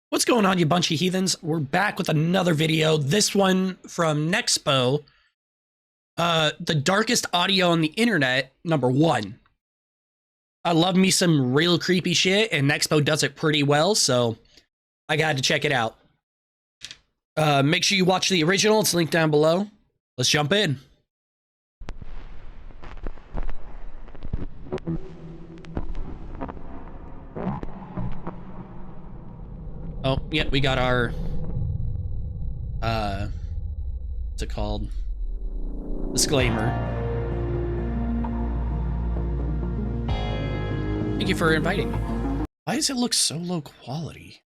What's going on, you bunch of heathens? We're back with another video. This one from Nexpo. The darkest audio on the internet, #1. I love me some real creepy shit, and Nexpo does it pretty well, so I got to check it out. Make sure you watch the original. It's linked down below. Let's jump in. Oh, yeah, we got our, what's it called? Disclaimer. Thank you for inviting me. Why does it look so low quality?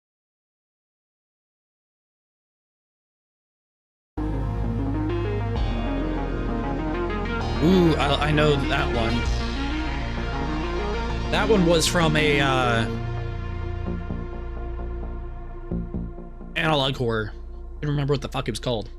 Ooh, I know that one. That one was from a, analog horror. I don't remember what the fuck it was called.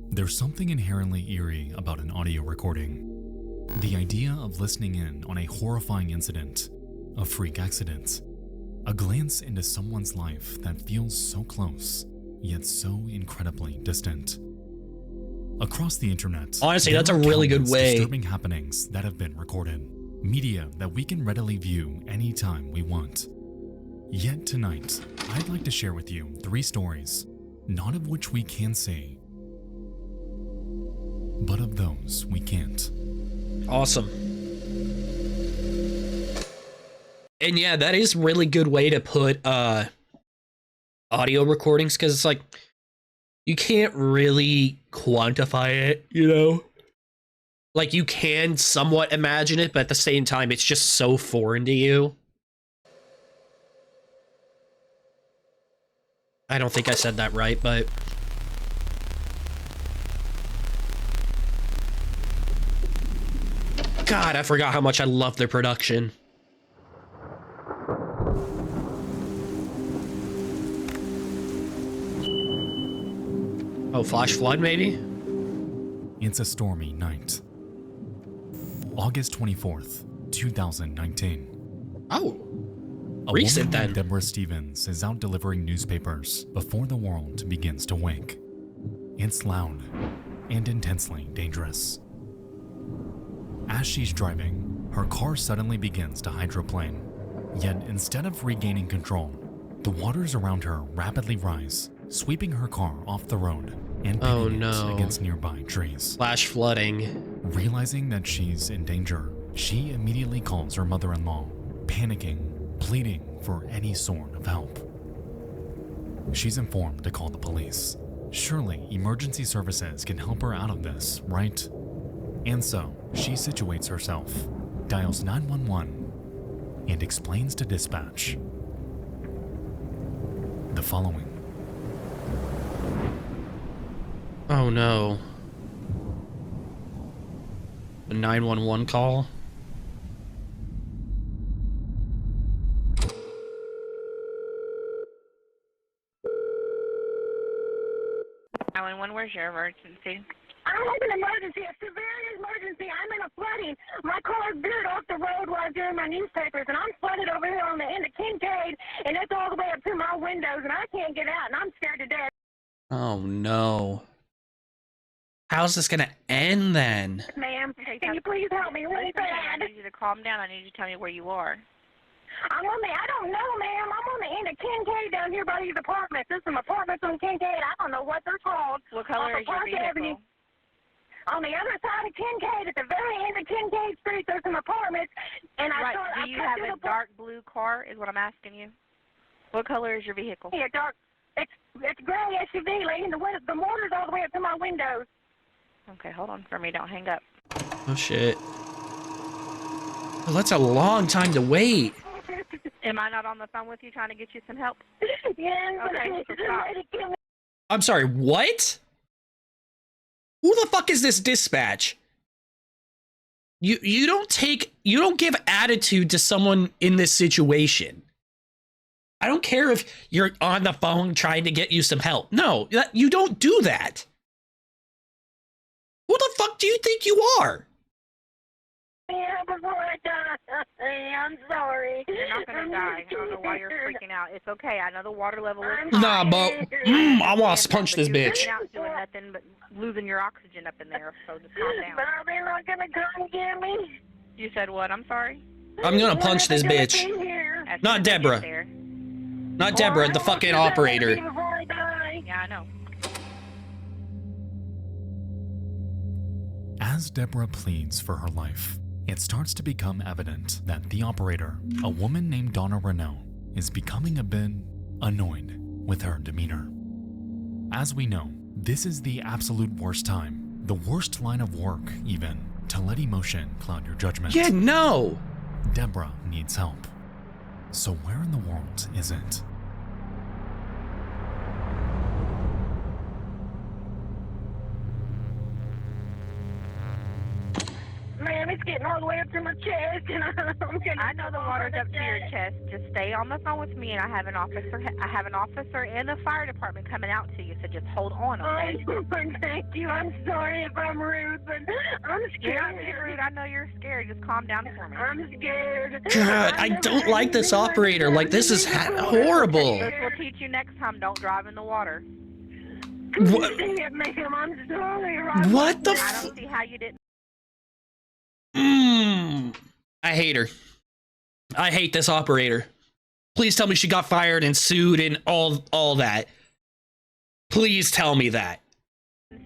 There's something inherently eerie about an audio recording. The idea of listening in on a horrifying incident, a freak accident, a glance into someone's life that feels so close, yet so incredibly distant. Across the internet, honestly, that's a really good way. Disturbing happenings that have been recorded, media that we can readily view anytime we want. Yet tonight, I'd like to share with you 3 stories, not of which we can see, but of those we can't. Awesome. And yeah, that is a really good way to put audio recordings, because it's like you can't really quantify it, you know? Like, you can somewhat imagine it, but at the same time, it's just so foreign to you. I don't think I said that right, but... God, I forgot how much I love their production. Oh, flash flood, maybe? It's a stormy night. August 24th, 2019. Oh, a recent woman then. named Deborah Stevens is out delivering newspapers before the world begins to wake. It's loud and intensely dangerous. As she's driving, her car suddenly begins to hydroplane. Yet instead of regaining control, the waters around her rapidly rise, sweeping her car off the road and pinning it against nearby trees. Flash flooding. Realizing that she's in danger, she immediately calls her mother-in-law, panicking, pleading for any sort of help. She's informed to call the police. Surely emergency services can help her out of this, right? And so, she situates herself, dials 911, and explains to dispatch the following. Oh no. A 911 call? Where's your emergency? I have an emergency, a severe emergency. I'm in a flooding. My car veered off the road while I was doing my newspapers, and I'm flooded over here on the end of Kincaid, and it's all the way up to my windows, and I can't get out, and I'm scared to death. Oh no. How's this gonna end then? Ma'am, can you please help me really bad? I need you to calm down. I need you to tell me where you are. I don't know, ma'am. I'm on the end of Kincaid down here by these apartments. There's some apartments on Kincaid. I don't know what they're called. What color is your vehicle? Avenue. On the other side of Kincaid, at the very end of Kincaid Street, there's some apartments. And do you have a dark blue car, is what I'm asking you? What color is your vehicle? Yeah, dark. It's gray SUV, lady. The motor's all the way up to my windows. Okay, hold on for me. Don't hang up. Oh shit. Well, that's a long time to wait. Am I not on the phone with you trying to get you some help? Yeah, okay, so stop. I'm sorry, what? Who the fuck is this dispatch? You don't give attitude to someone in this situation. I don't care if you're on the phone trying to get you some help. No, you don't do that. Who the fuck do you think you are? here before I die. I'm sorry. You're not gonna die. I don't know why you're freaking out. It's okay. I know the water level is I'm Nah, high. but I want to punch this You're bitch. freaking out doing nothing but losing your oxygen up in there. So just calm down. But are they not gonna come get me? You said what? I'm sorry. I'm gonna When punch are they this gonna bitch. be here? As Not soon as I get Deborah. there. Not Deborah, the fucking operator. Before I die. Yeah, I know. As Deborah pleads for her life, it starts to become evident that the operator, a woman named Donna Renault, is becoming a bit annoyed with her demeanor. As we know, this is the absolute worst time, the worst line of work even, to let emotion cloud your judgment. Yeah, no. Deborah needs help. So where in the world is it? Man, it's getting all the way up to my chest, and I'm gonna. I know the water's up to your chest. Just stay on the phone with me, and I have an officer and the fire department coming out to you. So just hold on, okay? Thank you. I'm sorry if I'm rude, but I'm You're scared. not being rude. I know you're scared. Just calm down for me. I'm scared. God, I don't like this operator. Like, this is horrible. This will teach you next time. Don't drive in the water. What? Ma'am, I'm sorry. What the I don't see how you didn't. I hate her. I hate this operator. Please tell me she got fired and sued and all that. Please tell me that.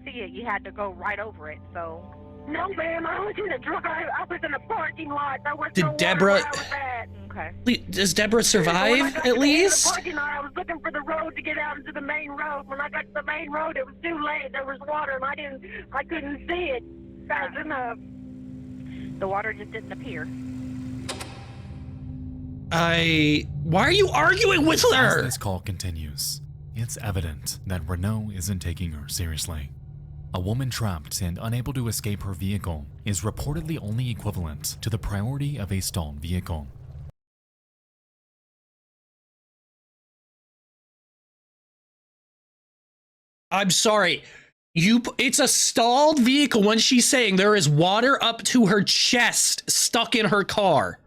See it. You had to go right over it. So. No, ma'am, I was in the drive. I was in the parking lot. There was Did no water Deborah- where I was at. Okay. Does Deborah When I survive got to at the end of least? the parking lot, I was looking for the road to get out into the main road. When I got to the main road, it was too late. There was water, and I couldn't see it fast enough. The water just didn't appear. Why are you arguing with As her? this call continues, it's evident that Renault isn't taking her seriously. A woman trapped and unable to escape her vehicle is reportedly only equivalent to the priority of a stalled vehicle. I'm sorry. It's a stalled vehicle when she's saying there is water up to her chest stuck in her car.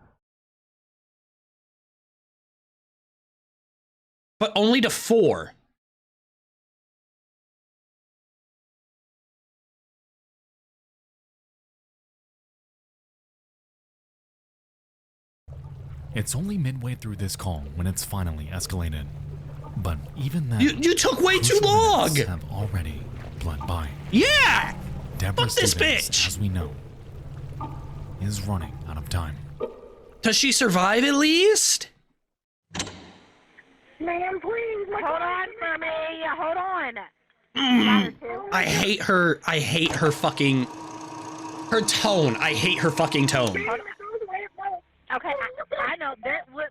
But only to 4. It's only midway through this call when it's finally escalated. But even then, You took way too crucial long. minutes have already bled by. Yeah. Deborah Fuck this Stevens, bitch. as we know, is running out of time. Does she survive at least? Ma'am, please. Hold on for me. Hold on. I hate her. I hate her fucking. Her tone. I hate her fucking tone. Okay, I know.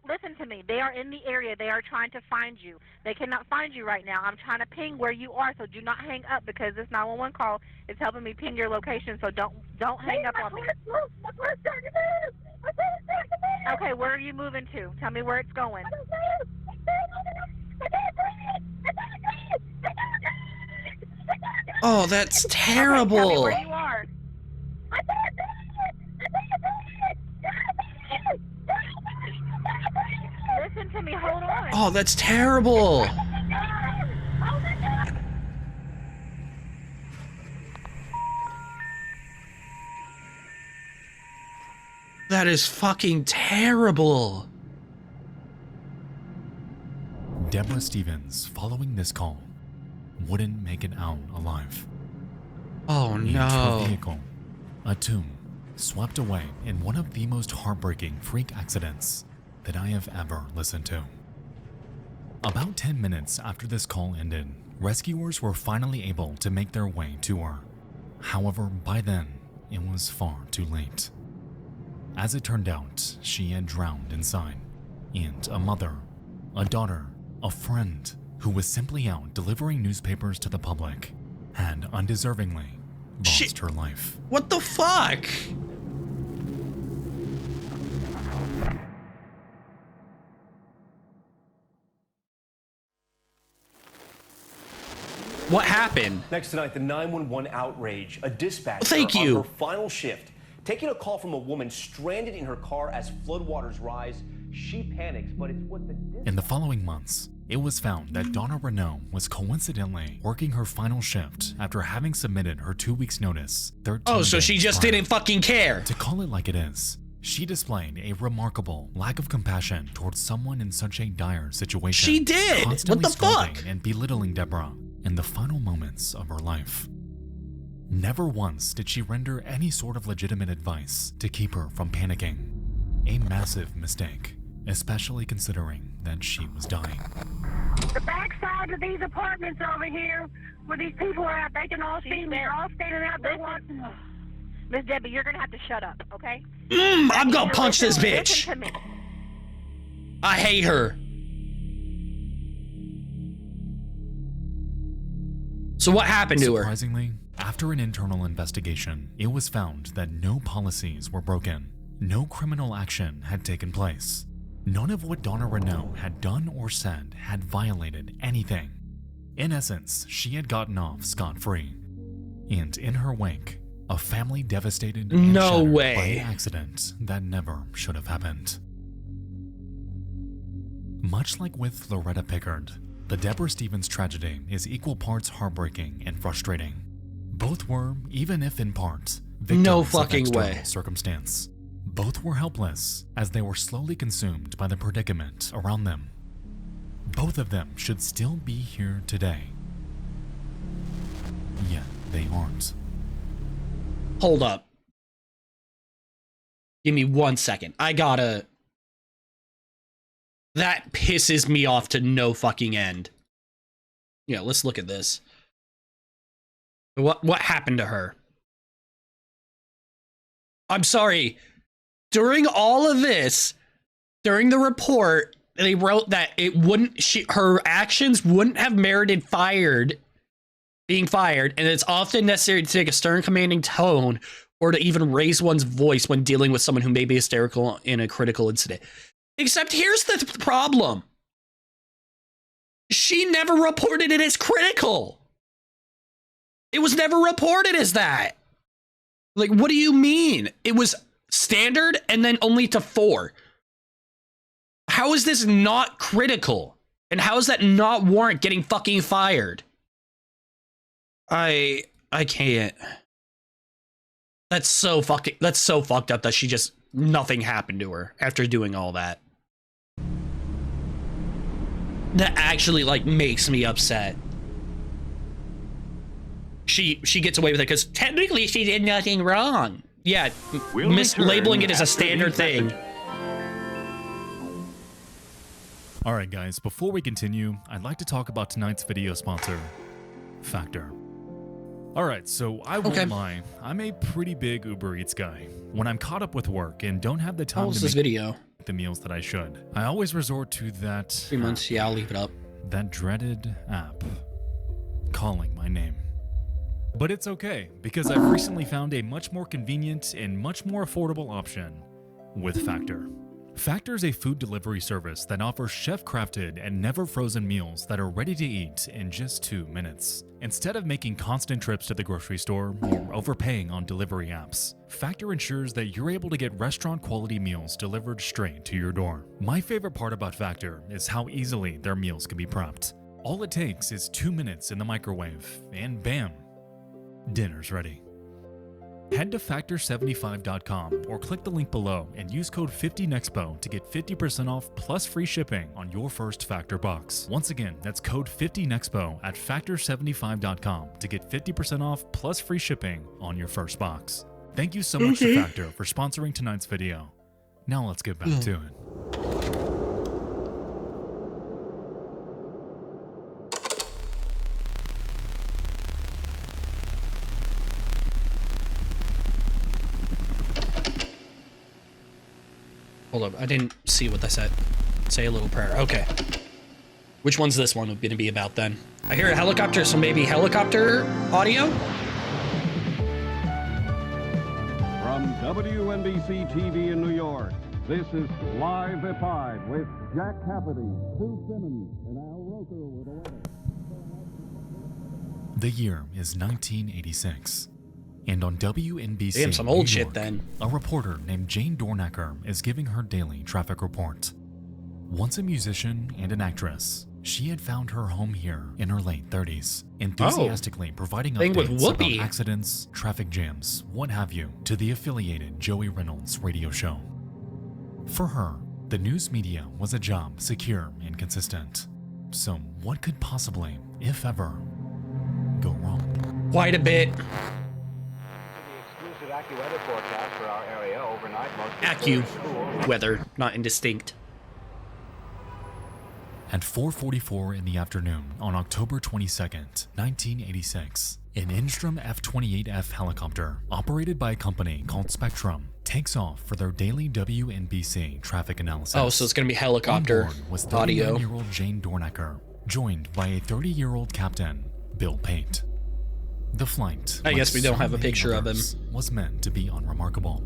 Listen to me. They are in the area. They are trying to find you. They cannot find you right now. I'm trying to ping where you are, so do not hang up because this 911 call is helping me ping your location. So don't hang up on me. Okay, where are you moving to? Tell me where it's going. Oh, that's Okay, tell me terrible. where you are. Listen to me. Hold on. Oh, that's terrible. That is fucking terrible. Deborah Stevens, following this call, wouldn't make it out alive. Oh Into a no. vehicle, a tomb, swept away in one of the most heartbreaking freak accidents that I have ever listened to. About 10 minutes after this call ended, rescuers were finally able to make their way to her. However, by then, it was far too late. As it turned out, she had drowned inside, and a mother, a daughter, a friend who was simply out delivering newspapers to the public had undeservingly lost Shit. her life. What the fuck? What happened? Next tonight, the 911 outrage. A dispatcher Thank you. on her final shift Taking a call from a woman stranded in her car as floodwaters rise, she panics, but it's what the... In the following months, it was found that Donna Renault was coincidentally working her final shift after having submitted her 2 weeks notice. Oh, so she just didn't fucking care. To call it like it is, she displayed a remarkable lack of compassion towards someone in such a dire situation. She did. Constantly What the fuck? scolding and belittling Deborah in the final moments of her life. Never once did she render any sort of legitimate advice to keep her from panicking. A massive mistake, especially considering that she was dying. The backside of these apartments over here, where these people are at, they can all see me. They're all standing out there watching. Miss Debbie, you're gonna have to shut up, okay? I'm gonna punch this bitch. Listen to me. I hate her. So what happened to her? Surprisingly, after an internal investigation, it was found that no policies were broken. No criminal action had taken place. None of what Donna Renault had done or said had violated anything. In essence, she had gotten off scot-free. And in her wake, a family devastated and No shattered way. by an accident that never should have happened. Much like with Loretta Pickard, the Deborah Stevens tragedy is equal parts heartbreaking and frustrating. Both were, even if in part, victims No of fucking external way. circumstance. Both were helpless as they were slowly consumed by the predicament around them. Both of them should still be here today. Yet they aren't. Hold up. Give me 1 second. That pisses me off to no fucking end. Yeah, let's look at this. What happened to her? I'm sorry. During all of this, during the report, they wrote that it wouldn't, her actions wouldn't have merited being fired, and it's often necessary to take a stern, commanding tone or to even raise one's voice when dealing with someone who may be hysterical in a critical incident. Except here's the problem. She never reported it as critical. It was never reported as that. Like, what do you mean? It was standard and then only to 4. How is this not critical? And how is that not warrant getting fucking fired? I can't. That's so fucked up that she just, nothing happened to her after doing all that. That actually, like, makes me upset. She gets away with it because technically she did nothing wrong. Yeah, mislabeling it as a standard thing. Alright guys, before we continue, I'd like to talk about tonight's video sponsor, Factor. Alright, so I won't lie, I'm a pretty big Uber Eats guy. When I'm caught up with work and don't have the time to make the meals that I should, I always resort to that 3 months, yeah, I'll leave it up. That dreaded app calling my name. But it's okay, because I've recently found a much more convenient and much more affordable option with Factor. Factor is a food delivery service that offers chef-crafted and never-frozen meals that are ready to eat in just 2 minutes. Instead of making constant trips to the grocery store or overpaying on delivery apps, Factor ensures that you're able to get restaurant-quality meals delivered straight to your door. My favorite part about Factor is how easily their meals can be prepped. All it takes is 2 minutes in the microwave, and bam, dinner's ready. Head to factor75.com or click the link below and use code 50NEXPO to get 50% off plus free shipping on your first Factor box. Once again, that's code 50NEXPO at factor75.com to get 50% off plus free shipping on your first box. Thank you so much to Factor for sponsoring tonight's video. Now let's get back to it. Hold up, I didn't see what they said. Say a little prayer. Okay. Which one's this one going to be about then? I hear a helicopter, so maybe helicopter audio? From WNBC TV in New York, this is Live at 5 with Jack Cassidy, Sue Simmons, and Al Roker with a weather. The year is 1986. And on WNBC, Damn, some old New shit York, then. a reporter named Jane Dornacker is giving her daily traffic report. Once a musician and an actress, she had found her home here in her late 30s, enthusiastically providing Thing with updates about Whoopi. accidents, traffic jams, what have you, to the affiliated Joey Reynolds radio show. For her, the news media was a job secure and consistent. So what could possibly, if ever, go wrong? Quite a bit. The exclusive AccuWeather forecast for our area overnight. Weather, not indistinct. At 4:44 in the afternoon on October 22nd, 1986, an Instrom F-28F helicopter operated by a company called Spectrum takes off for their daily WNBC traffic analysis. Oh, so it's gonna be helicopter On board was audio. 39-year-old Jane Dornacker, joined by a 30-year-old captain, Bill Pate. The flight, I guess like we don't so have a many picture of him. others, was meant to be unremarkable.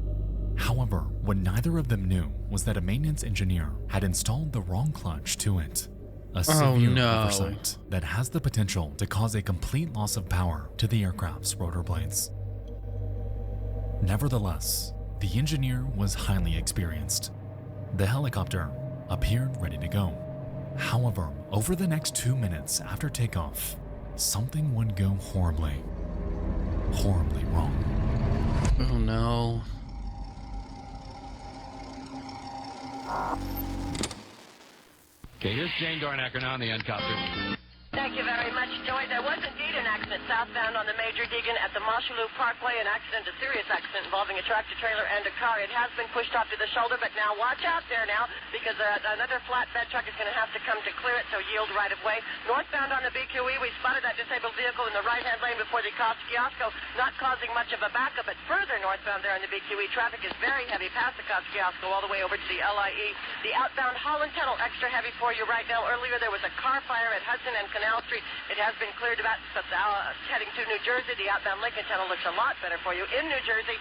However, what neither of them knew was that a maintenance engineer had installed the wrong clutch to it. A severe no. oversight that has the potential to cause a complete loss of power to the aircraft's rotor blades. Nevertheless, the engineer was highly experienced. The helicopter appeared ready to go. However, over the next 2 minutes after takeoff, something would go horribly wrong. Oh no. Okay, here's Jane Dornacker now on the helicopter. Thank you very much, Joey. There was indeed an accident southbound on the Major Deegan at the Marshalloo Parkway, an accident, a serious accident involving a tractor-trailer and a car. It has been pushed off to the shoulder, but now watch out there now, because another flatbed truck is going to have to come to clear it, so yield right of way. Northbound on the BQE, we spotted that disabled vehicle in the right-hand lane before the Kiosko, not causing much of a backup, but further northbound there on the BQE, traffic is very heavy past the Kiosko all the way over to the LIE. The outbound Holland Tunnel, extra heavy for you right now. Earlier there was a car fire at Hudson and Canal Street. It has been cleared about heading to New Jersey. The outbound Lincoln Tunnel looks a lot better for you in New Jersey.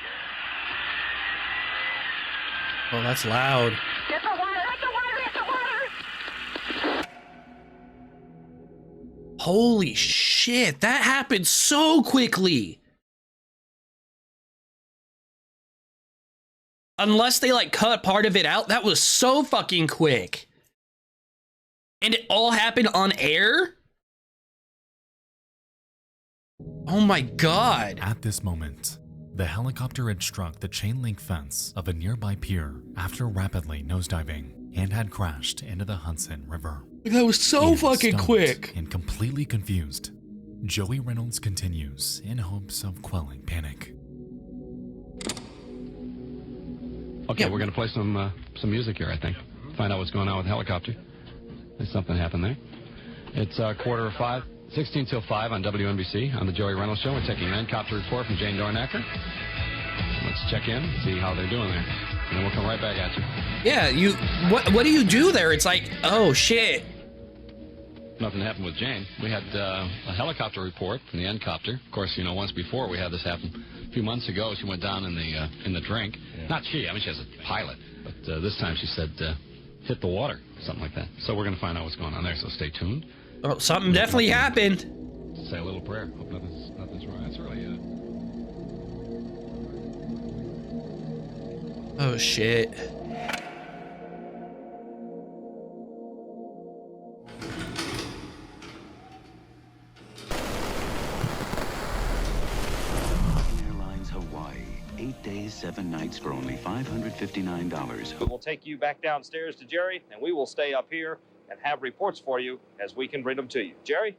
Oh, that's loud. Get the water! Get the water! Get the water! Holy shit, that happened so quickly. Unless they like cut part of it out, that was so fucking quick. And it all happened on air? Oh my god. At this moment, the helicopter had struck the chain link fence of a nearby pier after rapidly nosediving and had crashed into the Hudson River. That was so And fucking stunned quick. and completely confused, Joey Reynolds continues in hopes of quelling panic. Okay, Yeah. we're going to play some music here, I think. Find out what's going on with the helicopter. There's something happened there. It's 4:45, 16 till 5 on WNBC on the Joey Reynolds Show. We're taking an helicopter report from Jane Dornacker. Let's check in, see how they're doing there, and then we'll come right back at you. Yeah, what do you do there? It's like, oh shit. Nothing happened with Jane. We had a helicopter report from the helicopter. Of course, you know, once before we had this happen. A few months ago, she went down in the drink. Yeah. Not she, I mean, she has a pilot. But this time she said, hit the water, something like that. So we're going to find out what's going on there, so stay tuned. Oh, something definitely happened. Say a little prayer. Hope nothing's wrong. That's really Oh shit. Airlines Hawaii. 8 days, 7 nights for only $559. We'll take you back downstairs to Jerry, and we will stay up here and have reports for you as we can bring them to you. Jerry?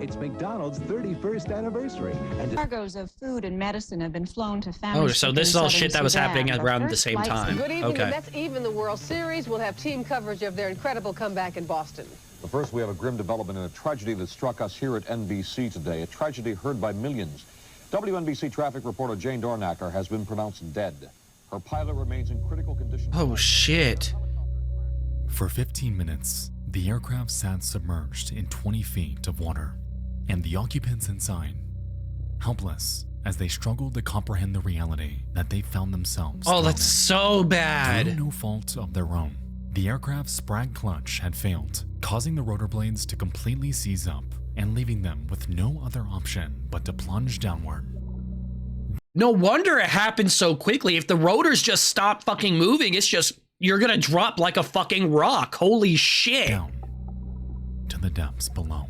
It's McDonald's 31st anniversary. And Cargoes of food and medicine have been flown to Oh, families. so this is all shit that was happening around the same time. Good evening. Okay. The Mets even the World Series. We'll have team coverage of their incredible comeback in Boston. But first, we have a grim development in a tragedy that struck us here at NBC today, a tragedy heard by millions. WNBC traffic reporter Jane Dornacker has been pronounced dead. Her pilot remains in critical condition. Oh, shit. For 15 minutes, the aircraft sat submerged in 20 feet of water, and the occupants inside, helpless as they struggled to comprehend the reality that they found themselves. Oh, that's so bad. Through no fault of their own, the aircraft's sprag clutch had failed, causing the rotor blades to completely seize up and leaving them with no other option but to plunge downward. No wonder it happened so quickly. If the rotors just stop fucking moving, it's just, you're gonna drop like a fucking rock. Holy shit. Down to the depths below.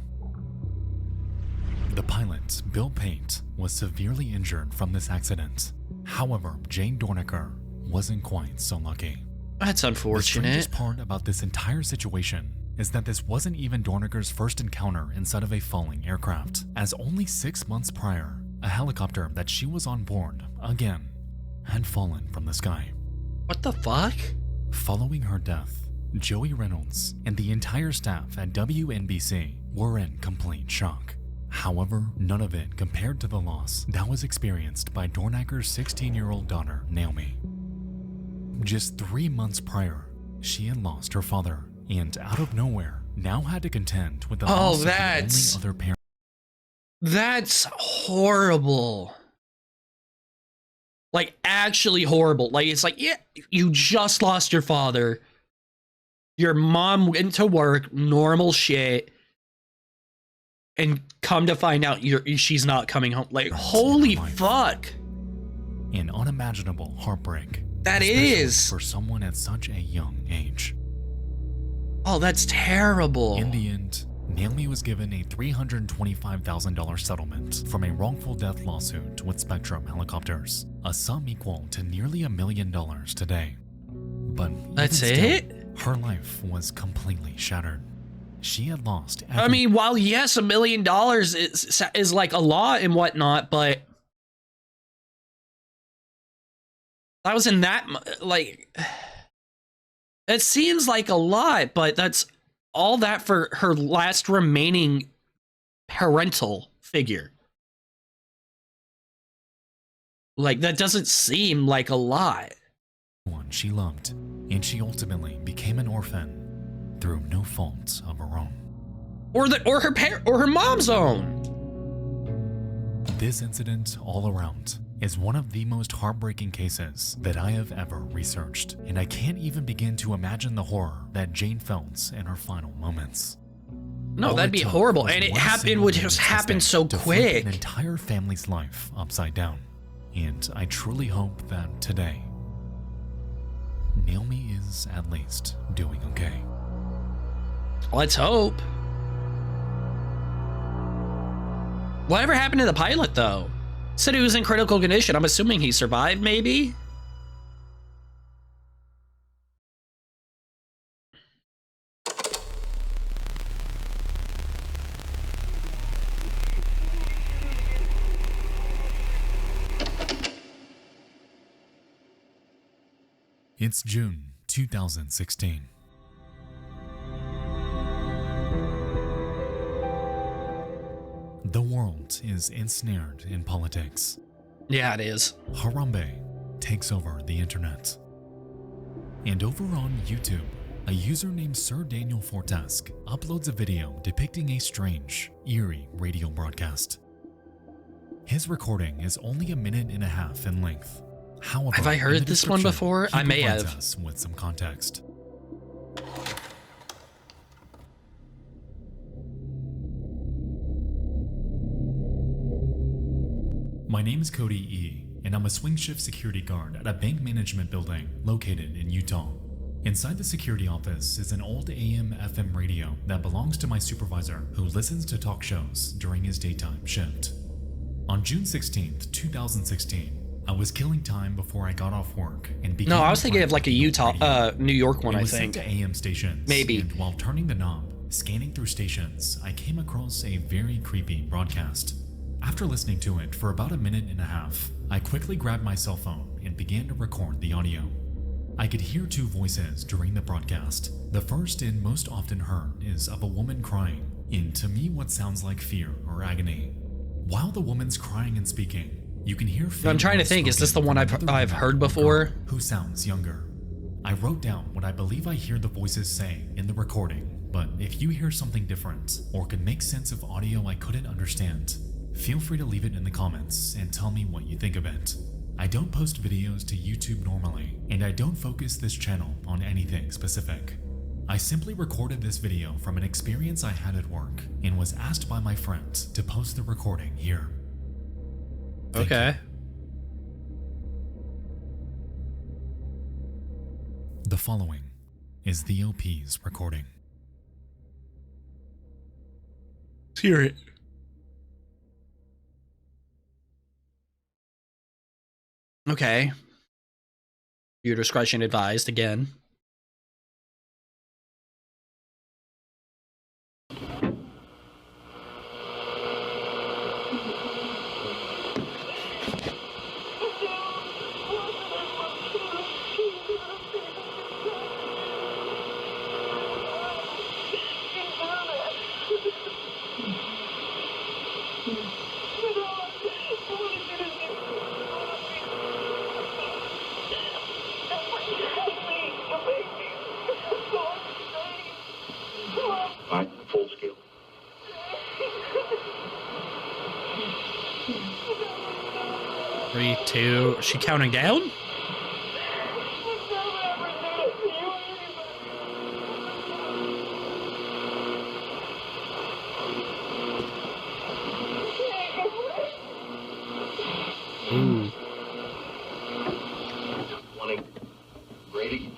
The pilot, Bill Pate, was severely injured from this accident. However, Jane Dornicker wasn't quite so lucky. That's unfortunate. The strangest part about this entire situation is that this wasn't even Dornicker's first encounter inside of a falling aircraft, as only 6 months prior, a helicopter that she was on board, again, had fallen from the sky. What the fuck? Following her death, Joey Reynolds and the entire staff at WNBC were in complete shock. However, none of it compared to the loss that was experienced by Dornacker's 16-year-old daughter, Naomi. Just 3 months prior, she had lost her father, and out of nowhere, now had to contend with the loss of the only other parent. That's horrible. Like, actually horrible. Like, it's like, yeah, you just lost your father. Your mom went to work, normal shit. And come to find out she's not coming home. Like, holy fuck. An unimaginable heartbreak. That especially is. for someone at such a young age. Oh, that's terrible. In the end, Naomi was given a $325,000 settlement from a wrongful death lawsuit with Spectrum Helicopters, a sum equal to nearly $1 million today. But that's it? Her life was completely shattered. She had lost everything. I mean, while yes, $1 million is like a lot and whatnot, but that was in that, like, it seems like a lot, but that's all that for her last remaining parental figure. Like, that doesn't seem like a lot. One she loved, and she ultimately became an orphan through no fault of her own. Or her mom's own. This incident all around is one of the most heartbreaking cases that I have ever researched, and I can't even begin to imagine the horror that Jane felt in her final moments. No, All that'd be took horrible, was and it one happened single would just happen so to flip quick. An entire family's life upside down, and I truly hope that today, Naomi is at least doing okay. Let's hope. Whatever happened to the pilot, though? Said he was in critical condition. I'm assuming he survived, maybe? It's June 2016. The world is ensnared in politics. Yeah, it is. Harambe takes over the internet. And over on YouTube, a user named Sir Daniel Fortesque uploads a video depicting a strange, eerie radio broadcast. His recording is only 1.5 minutes in length. However, have I heard this one before? I may have. Us with some context. My name is Cody E, and I'm a swing shift security guard at a bank management building located in Utah. Inside the security office is an old AM/FM radio that belongs to my supervisor, who listens to talk shows during his daytime shift. On June 16th, 2016, I was killing time before I got off work and began. No, I was thinking of like a New York one, it I was think. Sent to AM stations. Maybe. And while turning the knob, scanning through stations, I came across a very creepy broadcast. After listening to it for about 1.5 minutes, I quickly grabbed my cell phone and began to record the audio. I could hear 2 voices during the broadcast. The first and most often heard is of a woman crying, in to me what sounds like fear or agony. While the woman's crying and speaking, you can hear. I'm trying to think, is this the one I've heard before? Who sounds younger. I wrote down what I believe I hear the voices saying in the recording, but if you hear something different or can make sense of audio I couldn't understand, feel free to leave it in the comments and tell me what you think of it. I don't post videos to YouTube normally, and I don't focus this channel on anything specific. I simply recorded this video from an experience I had at work and was asked by my friend to post the recording here. Okay. The following is the OP's recording. Let's hear it. Okay. Your discretion advised again. Full scale. 3, 2. Is she counting down? Ooh. Brady.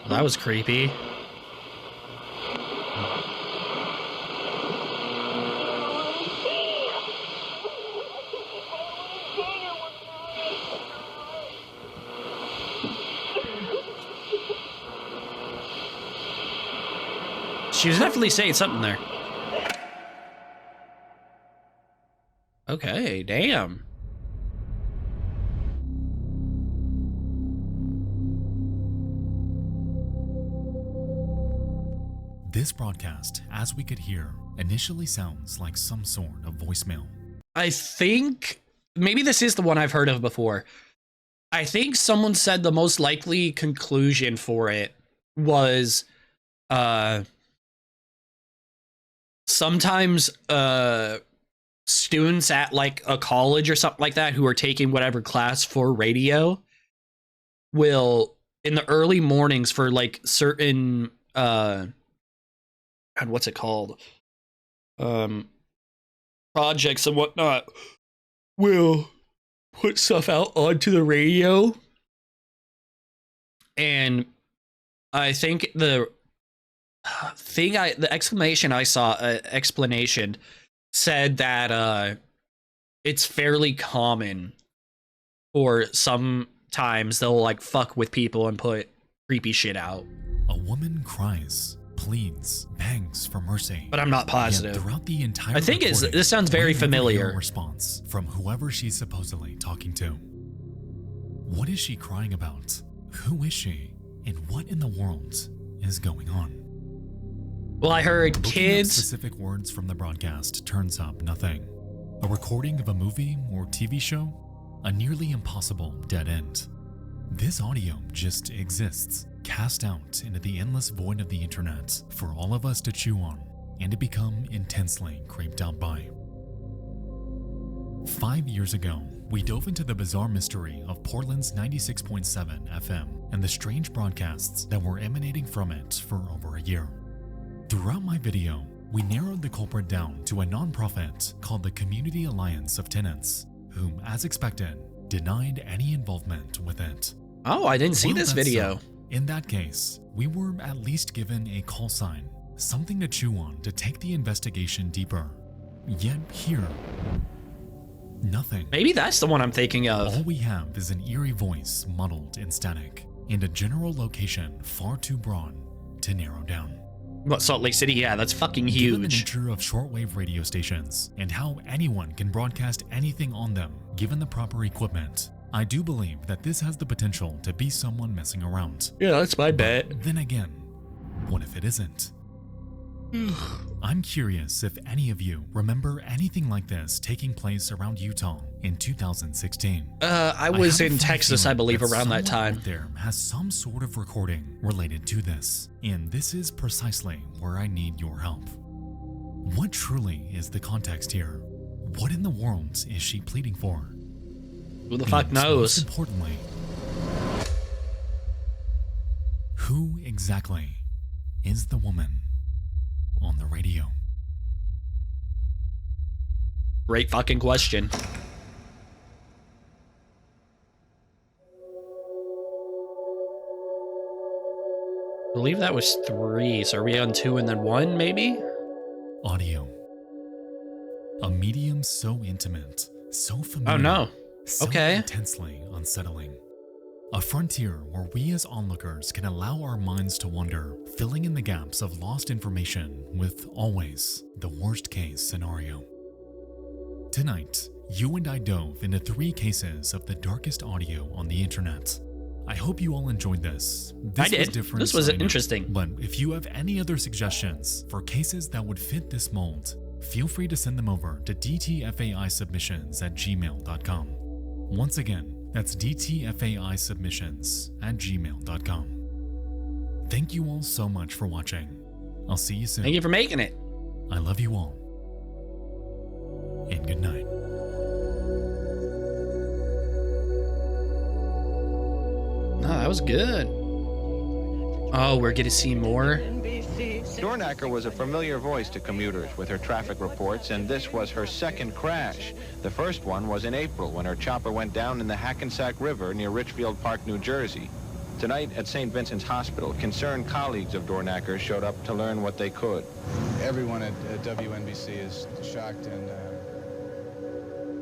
That was creepy. She was definitely saying something there. Okay, damn. This broadcast, as we could hear, initially sounds like some sort of voicemail. I think maybe this is the one I've heard of before. I think someone said the most likely conclusion for it was sometimes students at like a college or something like that who are taking whatever class for radio will in the early mornings for like certain God, what's it called? Projects and whatnot will put stuff out onto the radio. And I think the explanation I saw, explanation said that it's fairly common for sometimes they'll like fuck with people and put creepy shit out. A woman cries, pleads, begs for mercy. But I'm not positive. Yet throughout the entire I think this sounds very familiar. Response from whoever she's supposedly talking to. What is she crying about? Who is she? And what in the world is going on? Well, I heard Looking kids. up specific words from the broadcast turns up nothing. A recording of a movie or TV show? A nearly impossible dead end. This audio just exists, cast out into the endless void of the internet for all of us to chew on and to become intensely creeped out by. 5 years ago, we dove into the bizarre mystery of Portland's 96.7 FM and the strange broadcasts that were emanating from it for over a year. Throughout my video, we narrowed the culprit down to a non-profit called the Community Alliance of Tenants, whom, as expected, denied any involvement with it. Oh, I didn't see this video. So, in that case, we were at least given a call sign, something to chew on to take the investigation deeper. Yet here, nothing. Maybe that's the one I'm thinking of. All we have is an eerie voice muddled in static, and a general location far too broad to narrow down. What, Salt Lake City? Yeah, that's fucking huge. Given the nature of shortwave radio stations and how anyone can broadcast anything on them given the proper equipment, I do believe that this has the potential to be someone messing around. Yeah, that's my bet. Then again, what if it isn't? I'm curious if any of you remember anything like this taking place around Utah in 2016. I was in Texas, I believe, around that time. There has some sort of recording related to this, and this is precisely where I need your help. What truly is the context here? What in the world is she pleading for? Who the fuck knows? Most importantly, who exactly is the woman on the radio? Great fucking question. believe that was 3. So are we on 2 and then 1, maybe? Audio. A medium so intimate, so familiar, Oh no. so Okay. intensely unsettling. A frontier where we as onlookers can allow our minds to wander, filling in the gaps of lost information with always the worst case scenario. Tonight, you and I dove into 3 cases of the darkest audio on the internet. I hope you all enjoyed this. I did. Was different, This was I know. interesting. But if you have any other suggestions for cases that would fit this mold, feel free to send them over to dtfaisubmissions@gmail.com. Once again, that's dtfaisubmissions@gmail.com. Thank you all so much for watching. I'll see you soon. Thank you for making it. I love you all. And good night. No, that was good. Oh, we're gonna see more. Dornacker was a familiar voice to commuters with her traffic reports, and this was her second crash. The first one was in April when her chopper went down in the Hackensack River near Richfield Park, New Jersey. Tonight at St. Vincent's Hospital, concerned colleagues of Dornacker showed up to learn what they could. Everyone at WNBC is shocked and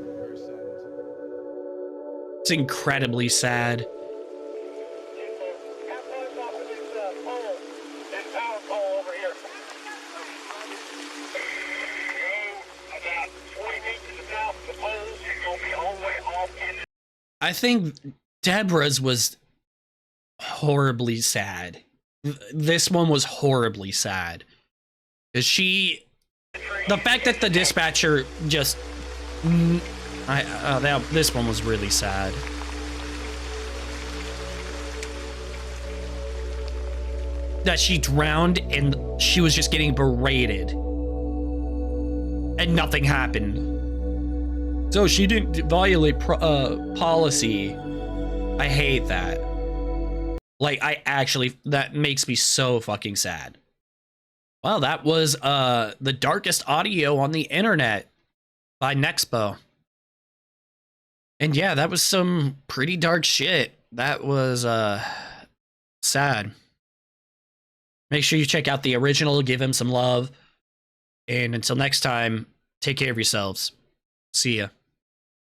very saddened. It's incredibly sad. I think Deborah's was horribly sad. This one was horribly sad. Because the fact that the dispatcher just, this one was really sad. That she drowned and she was just getting berated. And nothing happened. So she didn't violate policy. I hate that. Like, that makes me so fucking sad. Well, that was the darkest audio on the internet by Nexpo. And yeah, that was some pretty dark shit. That was sad. Make sure you check out the original, give him some love. And until next time, take care of yourselves. See ya.